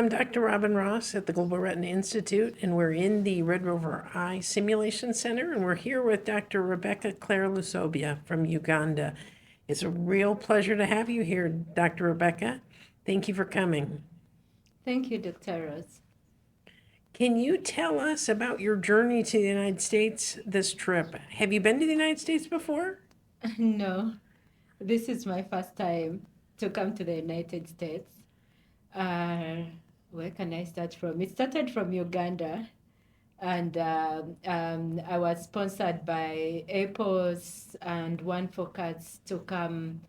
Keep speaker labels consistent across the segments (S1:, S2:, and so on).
S1: I'm Dr. Robin Ross at the Global Retina Institute, and we're in the Red Rover Eye Simulation Center, and we're here with Dr. Rebecca Claire Lusobya from Uganda. It's a real pleasure to have you here, Dr. Rebecca. Thank you for coming.
S2: Thank you, Dr. Ross.
S1: Can you tell us about your journey to the United States this trip? Have you been to the United States before?
S2: No, this is my first time to come to the United States. Uh, where can I start from? It started from Uganda, and I was sponsored by APOS and One Focus to come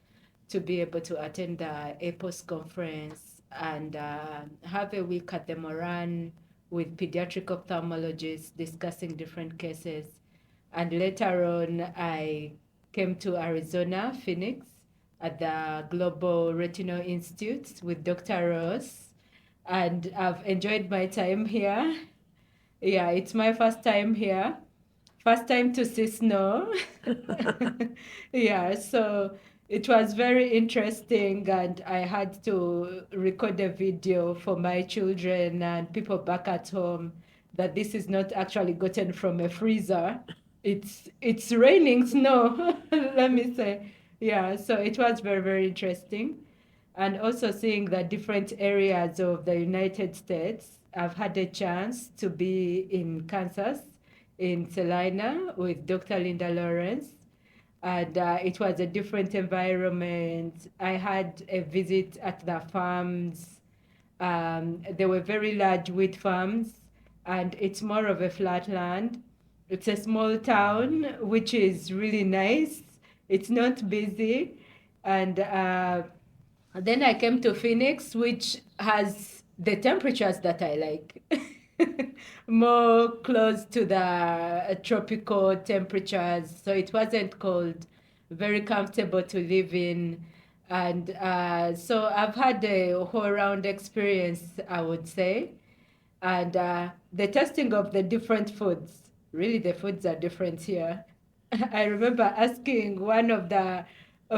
S2: to be able to attend the APOS conference and have a week at the Moran with pediatric ophthalmologists discussing different cases. And later on, I came to Arizona, Phoenix, at the Global Retina Institute with Dr. Ross. And I've enjoyed my time here. Yeah, it's my first time here. First time to see snow. Yeah, so it was very interesting, and I had to record a video for my children and people back at home that this is not actually gotten from a freezer. It's raining snow, let me say. Yeah, so it was very, very interesting. And also seeing the different areas of the United States. I've had a chance to be in Kansas, in Salina, with Dr. Linda Lawrence, and it was a different environment. I had a visit at the farms. They were very large wheat farms, and it's more of a flat land. It's a small town, which is really nice. It's not busy. And then I came to Phoenix, which has the temperatures that I like. More close to the tropical temperatures. So it wasn't cold, very comfortable to live in. And so I've had a whole round experience, I would say. And the testing of the different foods, really, the foods are different here. I remember asking one of the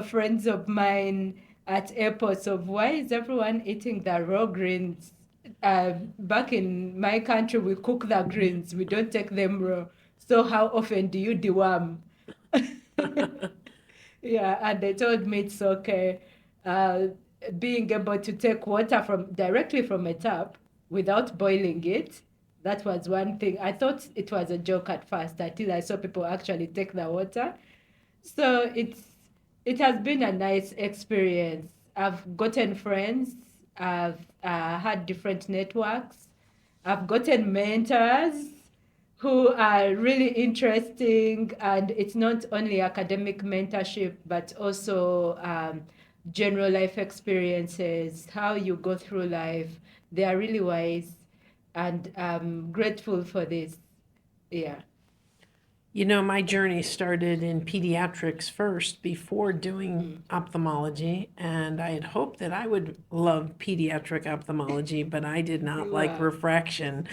S2: friends of mine at airports of why is everyone eating the raw greens? Back in my country, we cook the greens, we don't take them raw. So how often do you deworm? Yeah, and they told me it's okay. Uh, Being able to take water from directly from a tap without boiling it, that was one thing. I thought it was a joke at first until I saw people actually take the water. So it has been a nice experience. I've gotten friends. I've had different networks. I've gotten mentors who are really interesting, and it's not only academic mentorship but also general life experiences, how you go through life. They are really wise, and I'm grateful for this. Yeah.
S1: You know, my journey started in pediatrics first before doing
S2: Mm.
S1: ophthalmology, and I had hoped that I would love pediatric ophthalmology, but I did not like
S2: Wow.
S1: refraction.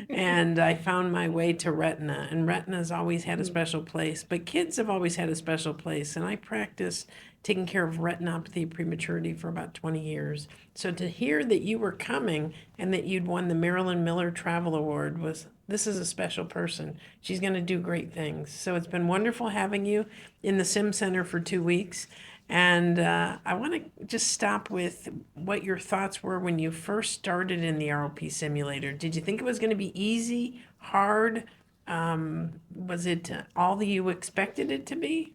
S1: And I found my way to retina, and retina's always had a
S2: Mm.
S1: special place, but kids have always had a special place. And I practiced taking care of retinopathy prematurity for about 20 years. So to hear that you were coming and that you'd won the Marilyn Miller Travel Award was this is a special person. She's going to do great things. So it's been wonderful having you in the Sim Center for 2 weeks. And I want to just stop with what your thoughts were when you first started in the ROP simulator. Did you think it was going to be easy, hard? Was it all that you expected it to be?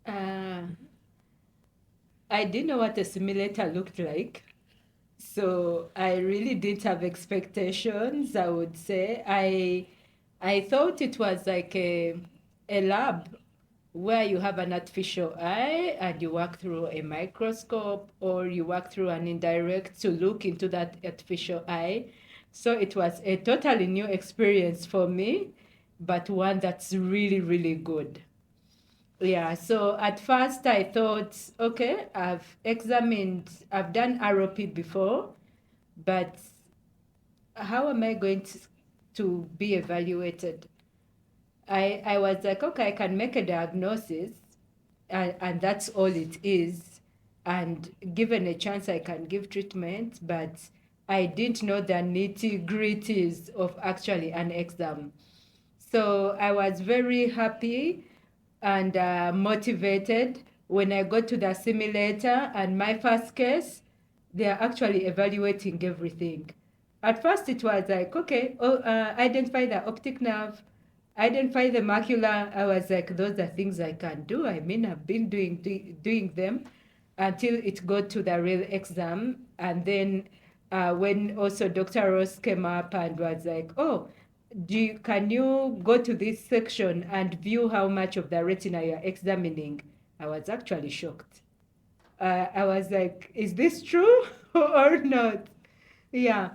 S2: Uh, I didn't know what a simulator looked like. So I really didn't have expectations, I would say. I thought it was like a lab where you have an artificial eye and you work through a microscope or you work through an indirect to look into that artificial eye. So it was a totally new experience for me, but one that's really, really good. Yeah, so at first I thought, okay, I've done ROP before, but how am I going to be evaluated? I was like, okay, I can make a diagnosis, and that's all it is. And given a chance, I can give treatment, but I didn't know the nitty-gritties of actually an exam. So I was very happy and motivated when I got to the simulator and my first case, they are actually evaluating everything. At first it was like, okay, identify the optic nerve, identify the macula. I was like, those are things I can do. I mean, I've been doing them until it got to the real exam. And then when also Dr. Ross came up and was like, oh, can you go to this section and view how much of the retina you're examining? I was actually shocked. I was like, is this true or not? Yeah.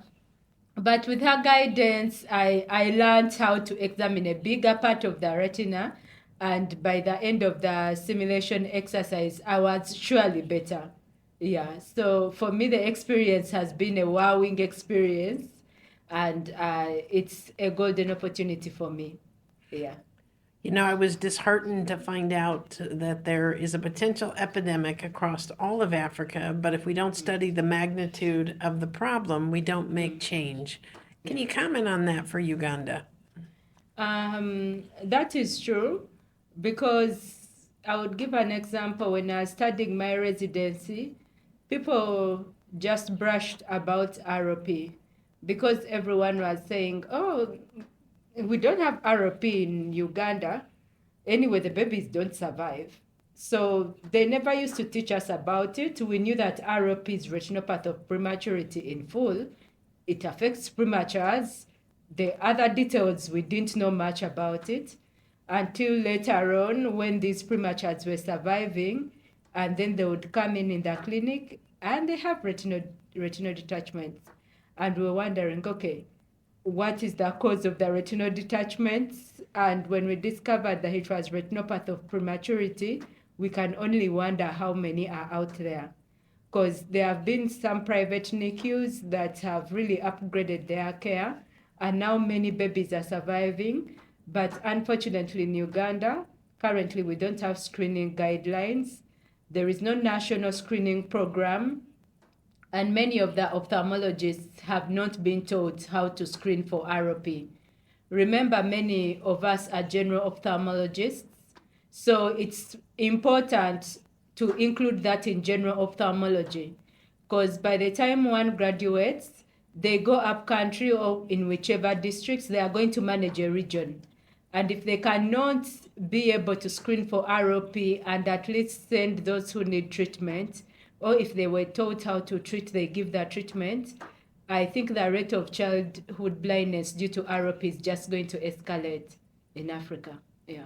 S2: But with her guidance, I learned how to examine a bigger part of the retina. And by the end of the simulation exercise, I was surely better. Yeah. So for me, the experience has been a wowing experience. And it's a golden opportunity for me. Yeah.
S1: You know, I was disheartened to find out that there is a potential epidemic across all of Africa, but if we don't study the magnitude of the problem, we don't make change. Can you comment on that for Uganda?
S2: That is true because I would give an example. When I was studying my residency, people just brushed about ROP because everyone was saying, oh, we don't have ROP in Uganda. Anyway, the babies don't survive. So they never used to teach us about it. We knew that ROP is retinopathy of prematurity in full. It affects prematures. The other details, we didn't know much about it until later on when these prematures were surviving, and then they would come in the clinic and they have retinal detachments. And we were wondering, okay, what is the cause of the retinal detachments? And when we discovered that it was retinopathy of prematurity, we can only wonder how many are out there. Because there have been some private NICUs that have really upgraded their care, and now many babies are surviving. But unfortunately, in Uganda, currently we don't have screening guidelines. There is no national screening program, and many of the ophthalmologists have not been taught how to screen for ROP. Remember, many of us are general ophthalmologists, so it's important to include that in general ophthalmology, because by the time one graduates, they go up country or in whichever districts they are going to manage a region. And if they cannot be able to screen for ROP and at least send those who need treatment, or if they were taught how to treat, they give that treatment, I think the rate of childhood blindness due to ROP is just going to escalate in Africa. Yeah.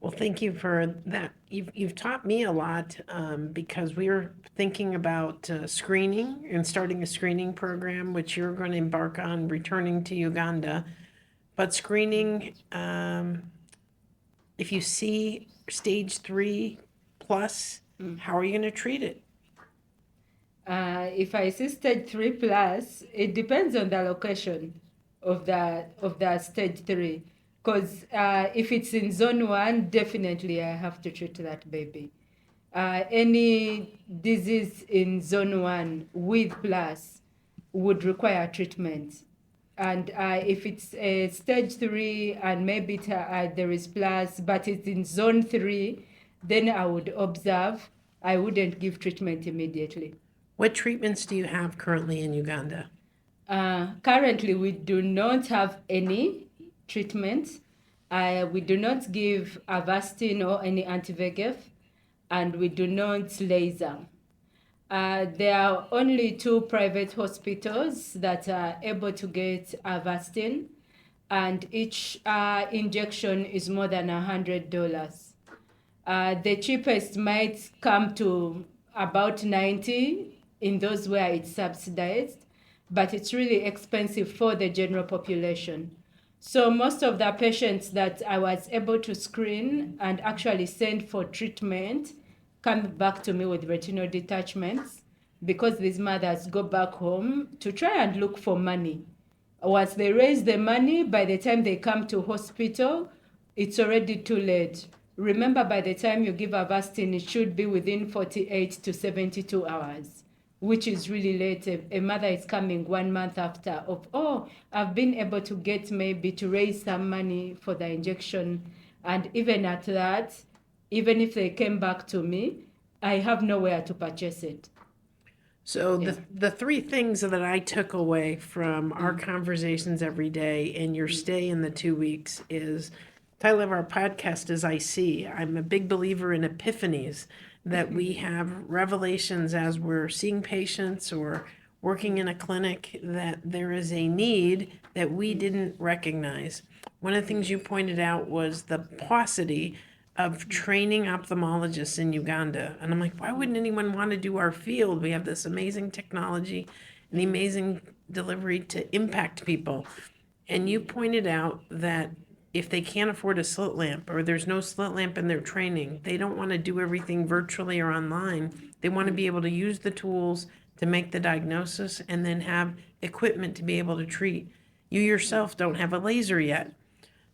S1: Well, thank you for that. You've taught me a lot because we were thinking about screening and starting a screening program, which you're going to embark on returning to Uganda. But screening, if you see stage 3 plus, how are you going to treat it?
S2: If I see stage 3 plus, it depends on the location of the stage 3. Because if it's in zone 1, definitely I have to treat that baby. Any disease in zone 1 with plus would require treatment. And if it's a stage 3 and maybe there is plus, but it's in zone 3, then I would observe. I wouldn't give treatment immediately.
S1: What treatments do you have currently in Uganda?
S2: Currently, we do not have any treatment. We do not give Avastin or any anti-VEGF, and we do not laser. There are only 2 private hospitals that are able to get Avastin, and each injection is more than $100. The cheapest might come to about 90 in those where it's subsidized, but it's really expensive for the general population. So most of the patients that I was able to screen and actually send for treatment come back to me with retinal detachments because these mothers go back home to try and look for money. Once they raise the money, by the time they come to hospital, it's already too late. Remember, by the time you give Avastin, it should be within 48 to 72 hours. which is really late. A mother is coming 1 month after of, oh, I've been able to get maybe to raise some money for the injection. And even at that, even if they came back to me, I have nowhere to purchase it.
S1: So
S2: Yeah.
S1: the three things that I took away from our conversations every day and your stay in the 2 weeks is title of our podcast is I See. I'm a big believer in epiphanies, that we have revelations as we're seeing patients or working in a clinic, that there is a need that we didn't recognize. One of the things you pointed out was the paucity of training ophthalmologists in Uganda. And I'm like, why wouldn't anyone want to do our field? We have this amazing technology and the amazing delivery to impact people. And you pointed out that if they can't afford a slit lamp or there's no slit lamp in their training, they don't want to do everything virtually or online. They want to be able to use the tools to make the diagnosis and then have equipment to be able to treat. You yourself don't have a laser yet.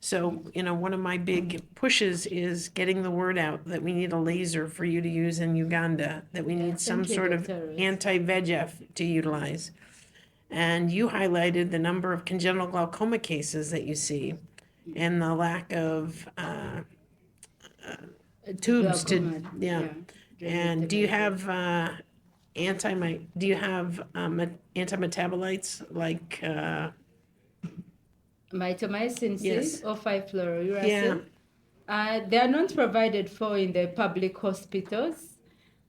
S1: So, one of my big pushes is getting the word out that we need a laser for you to use in Uganda, that we need some
S2: thank you,
S1: sort of
S2: Dr. Rose.
S1: anti-VEGF to utilize. And you highlighted the number of congenital glaucoma cases that you see and the lack of tubes to,
S2: Glaucoma,
S1: yeah. And do you have antimetabolites like
S2: Mitomycin C
S1: Yes.
S2: or 5-fluorouracil?
S1: Yeah.
S2: They are not provided for in the public hospitals.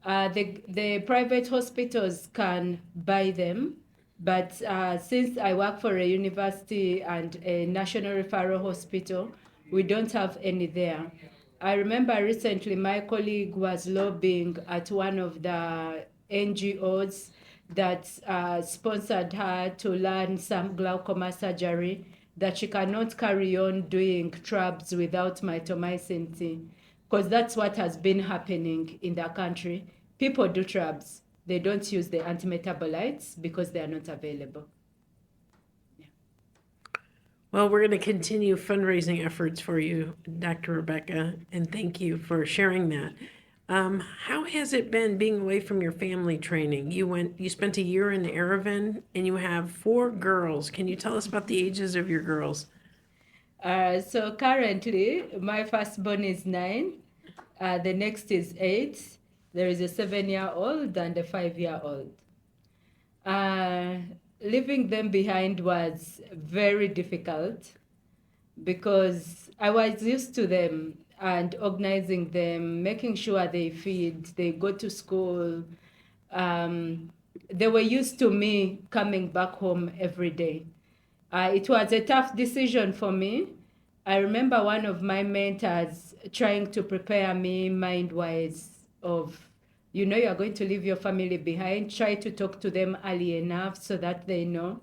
S2: The private hospitals can buy them, but since I work for a university and a national referral hospital, we don't have any there. I remember recently my colleague was lobbying at one of the NGOs that sponsored her to learn some glaucoma surgery, that she cannot carry on doing trabs without mitomycin C, because that's what has been happening in the country. People do trabs. They don't use the antimetabolites because they are not available.
S1: Well, we're going to continue fundraising efforts for you, Dr. Rebecca, and thank you for sharing that. How has it been being away from your family training? You spent a year in Yerevan, and you have 4 girls. Can you tell us about the ages of your girls?
S2: So currently, my firstborn is 9. The next is 8. There is a 7-year-old and a 5-year-old. Leaving them behind was very difficult because I was used to them and organizing them, making sure they feed, they go to school. They were used to me coming back home every day. It was a tough decision for me. I remember one of my mentors trying to prepare me mind-wise of, you are going to leave your family behind. Try to talk to them early enough so that they know.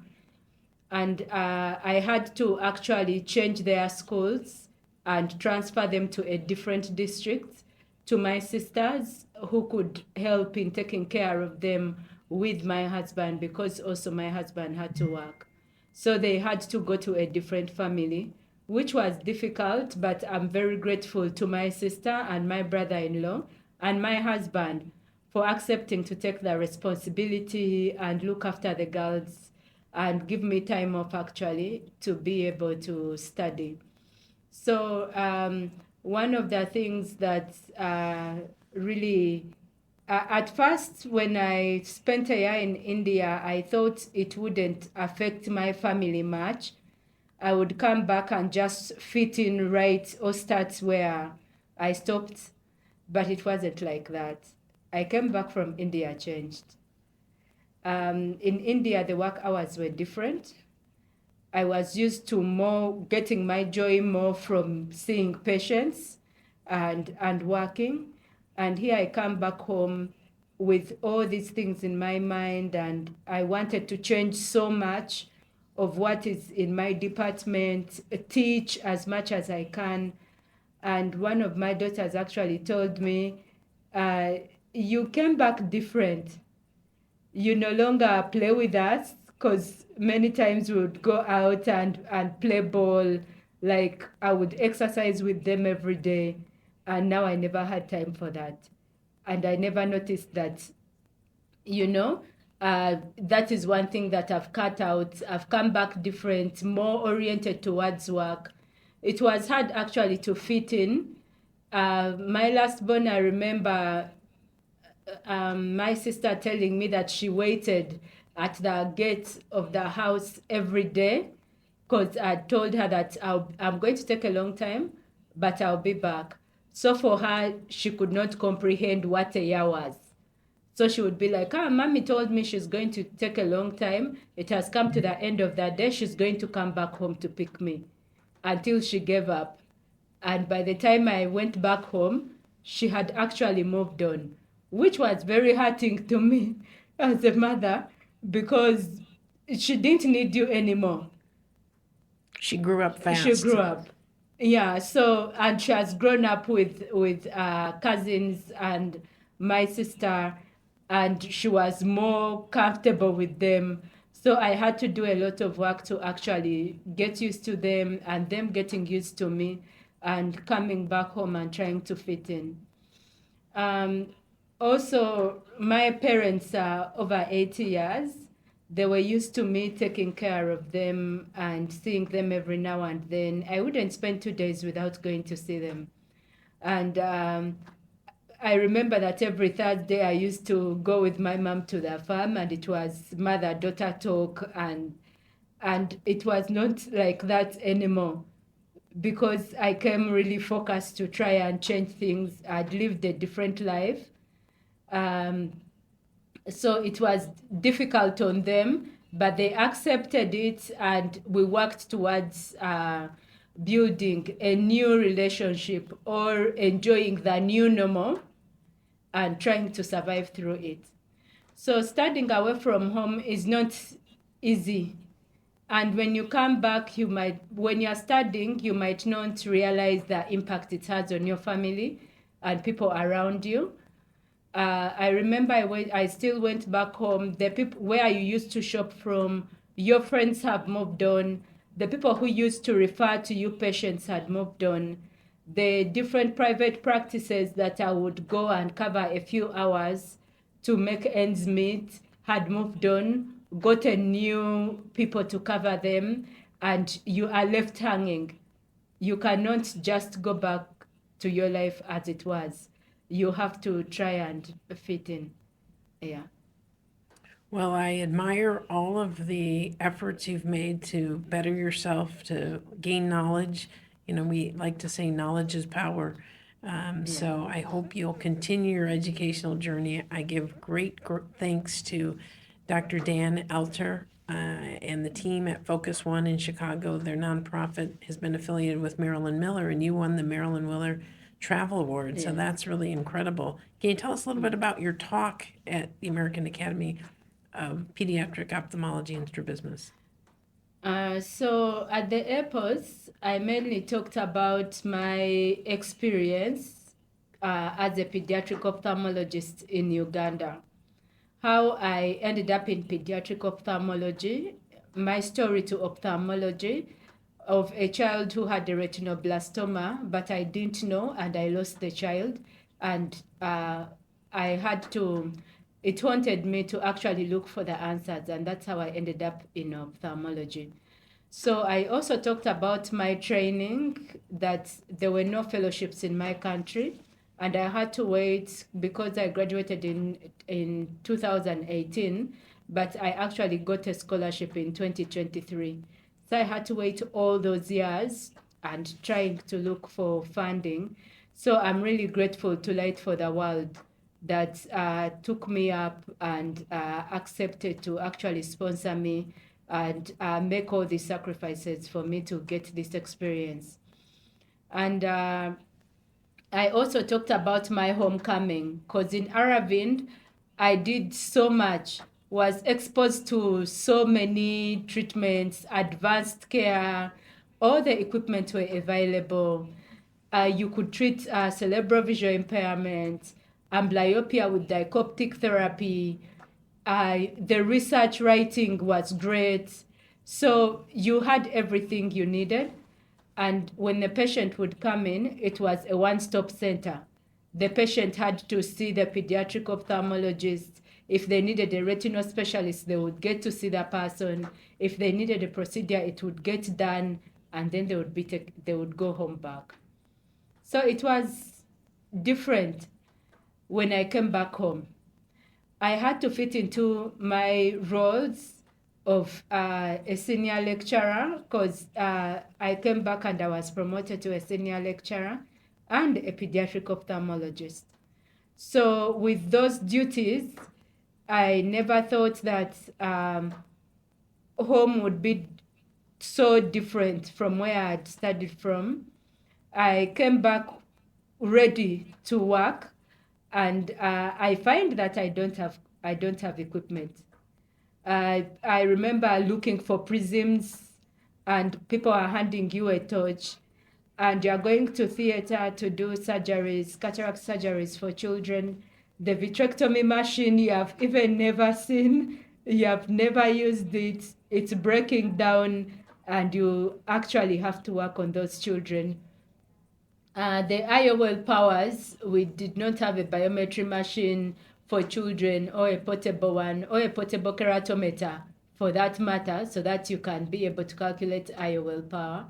S2: And I had to actually change their schools and transfer them to a different district to my sisters who could help in taking care of them with my husband, because also my husband had to work. So they had to go to a different family, which was difficult, but I'm very grateful to my sister and my brother-in-law and my husband for accepting to take the responsibility and look after the girls and give me time off actually to be able to study. So one of the things that really, at first when I spent a year in India, I thought it wouldn't affect my family much. I would come back and just fit in right or start where I stopped, but it wasn't like that. I came back from India changed. In India, the work hours were different. I was used to more getting my joy more from seeing patients and working. And here I come back home with all these things in my mind, and I wanted to change so much of what is in my department, teach as much as I can. And one of my daughters actually told me, you came back different. You no longer play with us, because many times we would go out and play ball. Like I would exercise with them every day. And now I never had time for that. And I never noticed that, That is one thing that I've cut out. I've come back different, more oriented towards work. It was hard actually to fit in. My last born, I remember my sister telling me that she waited at the gate of the house every day because I told her that I'm going to take a long time, but I'll be back. So for her, she could not comprehend what a year was. So she would be like, mommy told me she's going to take a long time. It has come to the end of that day. She's going to come back home to pick me until she gave up. And by the time I went back home, she had actually moved on, which was very hurting to me as a mother because she didn't need you anymore.
S1: She grew up fast.
S2: She grew up. Yeah, so, and she has grown up with cousins and my sister, and she was more comfortable with them. So I had to do a lot of work to actually get used to them and them getting used to me and coming back home and trying to fit in. Also, my parents are over 80 years. They were used to me taking care of them and seeing them every now and then. I wouldn't spend 2 days without going to see them. And I remember that every Thursday I used to go with my mom to the farm, and it was mother-daughter talk, and it was not like that anymore because I came really focused to try and change things. I'd lived a different life. So it was difficult on them, but they accepted it, and we worked towards building a new relationship or enjoying the new normal and trying to survive through it. So studying away from home is not easy. And when you come back, when you're studying, you might not realize the impact it has on your family and people around you. I remember I still went back home. The people where you used to shop from, your friends have moved on. The people who used to refer to you patients had moved on. The different private practices that I would go and cover a few hours to make ends meet had moved on, gotten new people to cover them, and you are left hanging. You cannot just go back to your life as it was. You have to try and fit in. Yeah.
S1: Well, I admire all of the efforts you've made to better yourself, to gain knowledge. You know, we like to say knowledge is power. So I hope you'll continue your educational journey. I give great thanks to Dr. Dan Elter and the team at Focus One in Chicago. Their nonprofit has been affiliated with Marilyn Miller, and you won the Marilyn Miller Travel Award. So
S2: Yeah.
S1: that's really incredible. Can you tell us a little bit about your talk at the American Academy of Pediatric Ophthalmology and Strabismus?
S2: So at the airports, I mainly talked about my experience as a pediatric ophthalmologist in Uganda, how I ended up in pediatric ophthalmology, my story to ophthalmology of a child who had a retinoblastoma, but I didn't know, and I lost the child, and I had to. It haunted me to actually look for the answers, and that's how I ended up in ophthalmology. So I also talked about my training, that there were no fellowships in my country, and I had to wait because I graduated in 2018, but I actually got a scholarship in 2023. So I had to wait all those years and trying to look for funding. So I'm really grateful to Light for the World that took me up and accepted to actually sponsor me and make all these sacrifices for me to get this experience. And I also talked about my homecoming because in Aravind, I did so much, was exposed to so many treatments, advanced care, all the equipment were available. You could treat cerebral visual impairment, amblyopia with dioptic therapy. The research writing was great. So you had everything you needed. And when the patient would come in, it was a one-stop center. The patient had to see the pediatric ophthalmologist. If they needed a retinal specialist, they would get to see that person. If they needed a procedure, it would get done, and then they would go home back. So it was different when I came back home. I had to fit into my roles of a senior lecturer, because I came back and I was promoted to a senior lecturer and a pediatric ophthalmologist. So with those duties, I never thought that home would be so different from where I had studied from. I came back ready to work, and I find that I don't have equipment. I remember looking for prisms, and people are handing you a torch, and you're going to theater to do surgeries, cataract surgeries for children. The vitrectomy machine you have even never seen, you have never used it, it's breaking down, and you actually have to work on those children. The IOL powers, we did not have a biometry machine for children, or a portable one, or a portable keratometer for that matter, so that you can be able to calculate IOL power.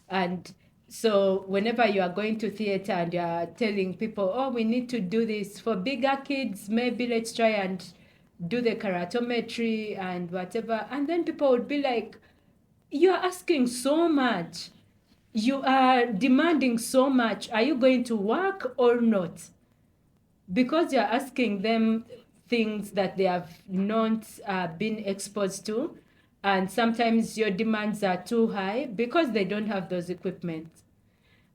S2: And so whenever you are going to theater and you are telling people, oh, we need to do this for bigger kids, maybe let's try and do the keratometry and whatever. And then people would be like, you're asking so much. You are demanding so much. Are you going to work or not? Because you're asking them things that they have not been exposed to, and sometimes your demands are too high because they don't have those equipment.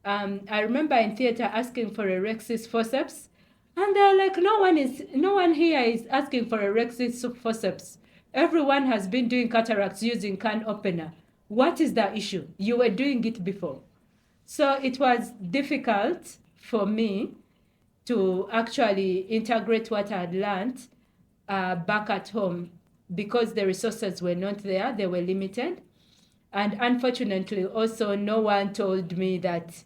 S2: I remember in theater asking for a Rexis forceps, and they're like, no one here is asking for a Rexis forceps. Everyone has been doing cataracts using can opener. What is the issue? You were doing it before. So it was difficult for me to actually integrate what I had learned back at home, because the resources were not there, they were limited. And unfortunately, also, no one told me that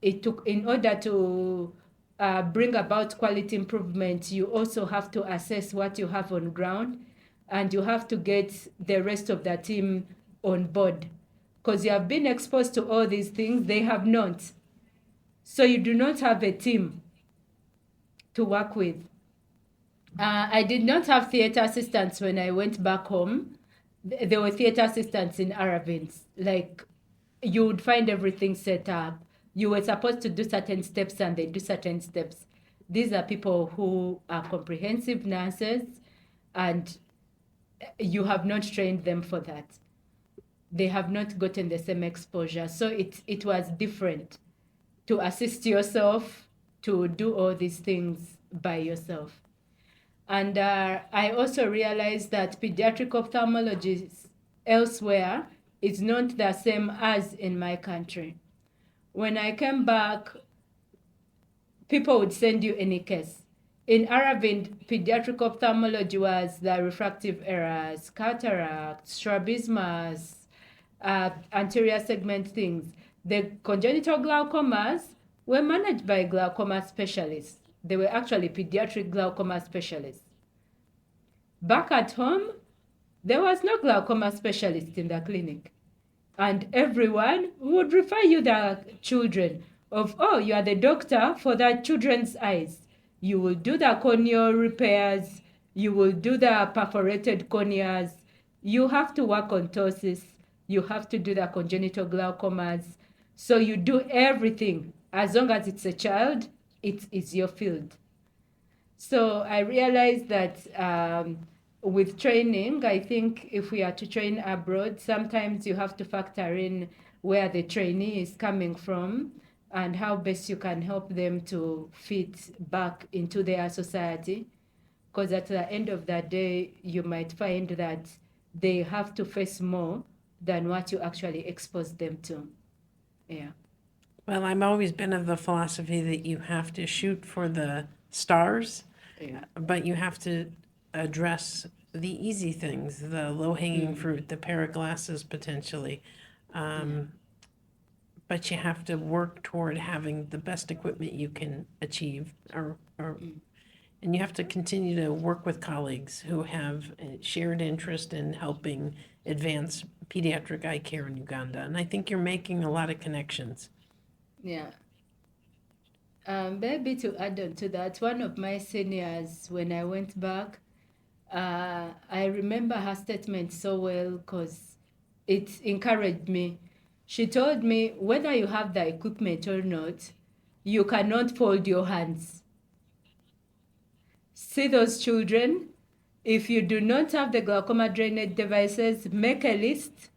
S2: in order to bring about quality improvement, you also have to assess what you have on ground, and you have to get the rest of the team on board, because you have been exposed to all these things, they have not. So you do not have a team to work with. I did not have theater assistants when I went back home. There were theater assistants in Aravin's. Like, you would find everything set up. You were supposed to do certain steps, and they do certain steps. These are people who are comprehensive nurses, and you have not trained them for that. They have not gotten the same exposure. So it was different to assist yourself, to do all these things by yourself. And I also realized that pediatric ophthalmology elsewhere is not the same as in my country. When I came back, people would send you any case. In Aravind, pediatric ophthalmology was the refractive errors, cataracts, strabismus, anterior segment things. The congenital glaucomas were managed by glaucoma specialists. They were actually pediatric glaucoma specialists. Back at home, there was no glaucoma specialist in the clinic. And everyone would refer you the children of, oh, you are the doctor for the children's eyes. You will do the corneal repairs. You will do the perforated corneas. You have to work on ptosis. You have to do the congenital glaucomas. So you do everything. As long as it's a child, it is your field. So I realized that with training, I think if we are to train abroad, sometimes you have to factor in where the trainee is coming from and how best you can help them to fit back into their society. Because at the end of the day, you might find that they have to face more than what you actually expose them to. Yeah.
S1: Well, I've always been of the philosophy that you have to shoot for the stars,
S2: Yeah.
S1: but you have to address the easy things, the low-hanging fruit, the pair of glasses potentially. But you have to work toward having the best equipment you can achieve, or And you have to continue to work with colleagues who have a shared interest in helping advance pediatric eye care in Uganda. And I think you're making a lot of connections.
S2: Yeah. Maybe to add on to that, one of my seniors, when I went back, I remember her statement so well because it encouraged me. She told me, whether you have the equipment or not, you cannot fold your hands. See those children? If you do not have the glaucoma drainage devices, make a list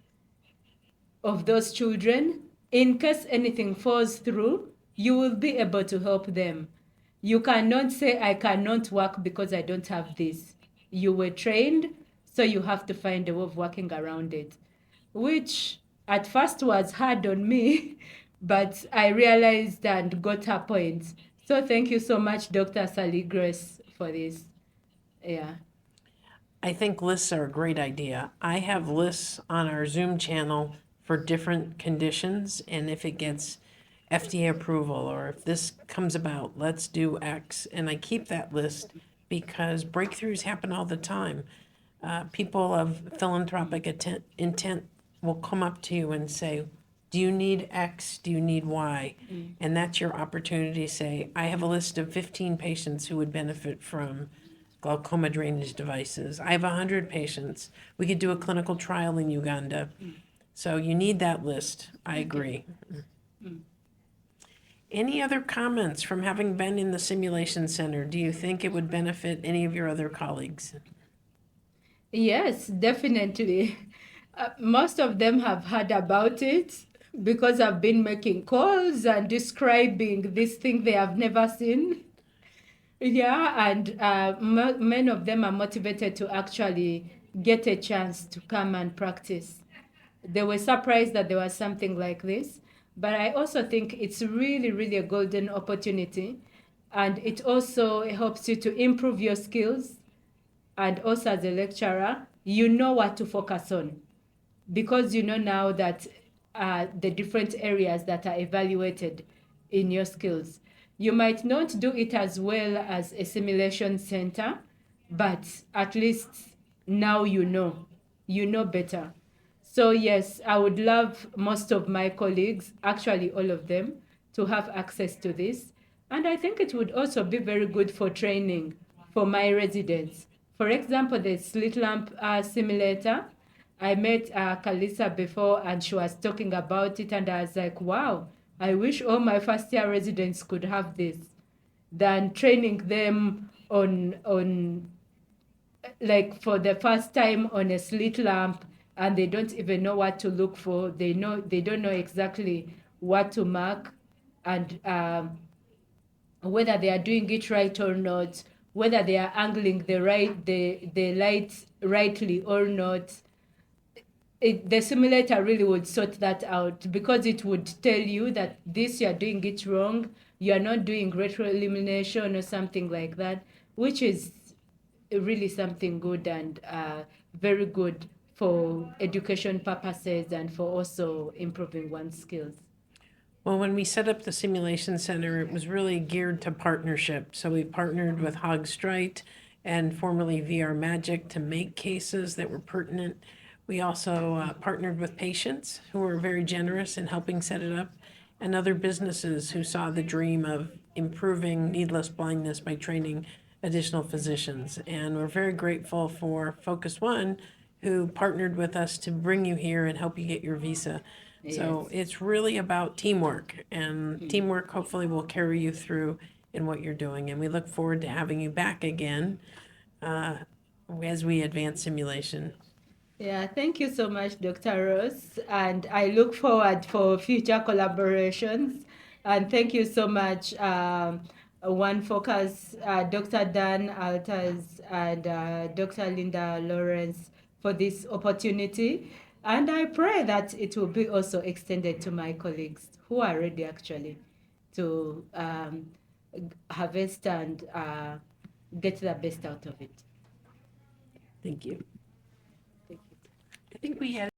S2: of those children. In case anything falls through, you will be able to help them. You cannot say, I cannot work because I don't have this. You were trained, so you have to find a way of working around it, which at first was hard on me, but I realized and got her point. So thank you so much, Dr. Sally Grace, for this. Yeah.
S1: I think lists are a great idea. I have lists on our Zoom channel for different conditions, and if it gets FDA approval or if this comes about, let's do X. And I keep that list because breakthroughs happen all the time. People of philanthropic intent will come up to you and say, do you need X? Do you need Y? And that's your opportunity to say, I have a list of 15 patients who would benefit from glaucoma drainage devices. I have 100 patients. We could do a clinical trial in Uganda. So you need that list. I agree. Any other comments from having been in the simulation center? Do you think it would benefit any of your other colleagues?
S2: Yes, definitely. Most of them have heard about it because I've been making calls and describing this thing they have never seen. Yeah, and many of them are motivated to actually get a chance to come and practice. They were surprised that there was something like this, but I also think it's really, really a golden opportunity, and it also helps you to improve your skills. And also, as a lecturer, you know what to focus on because you know now that the different areas that are evaluated in your skills. You might not do it as well as a simulation center, but at least now you know better. So yes, I would love most of my colleagues, actually all of them, to have access to this. And I think it would also be very good for training for my residents. For example, the slit lamp simulator, I met Kalisa before and she was talking about it and I was like, wow, I wish all my first year residents could have this, than training them on like for the first time on a slit lamp and they don't even know what to look for. They don't know exactly what to mark and whether they are doing it right or not, whether they are angling the light rightly or not. The simulator really would sort that out because it would tell you that this you are doing it wrong, you are not doing retroillumination or something like that, which is really something good and very good for education purposes and for also improving one's skills.
S1: Well, when we set up the simulation center, it was really geared to partnership. So we partnered with Hogstrite and formerly VR Magic to make cases that were pertinent. We also partnered with patients who were very generous in helping set it up, and other businesses who saw the dream of improving needless blindness by training additional physicians. And we're very grateful for Focus One, who partnered with us to bring you here and help you get your visa. So it's really about teamwork, and teamwork hopefully will carry you through in what you're doing. And we look forward to having you back again as we advance simulation.
S2: Yeah, thank you so much, Dr. Ross. And I look forward for future collaborations. And thank you so much, One Focus, Dr. Dan Alters and Dr. Linda Lawrence for this opportunity. And I pray that it will be also extended to my colleagues who are ready actually to harvest and get the best out of it.
S1: Thank you.
S2: Thank you.
S1: I think we had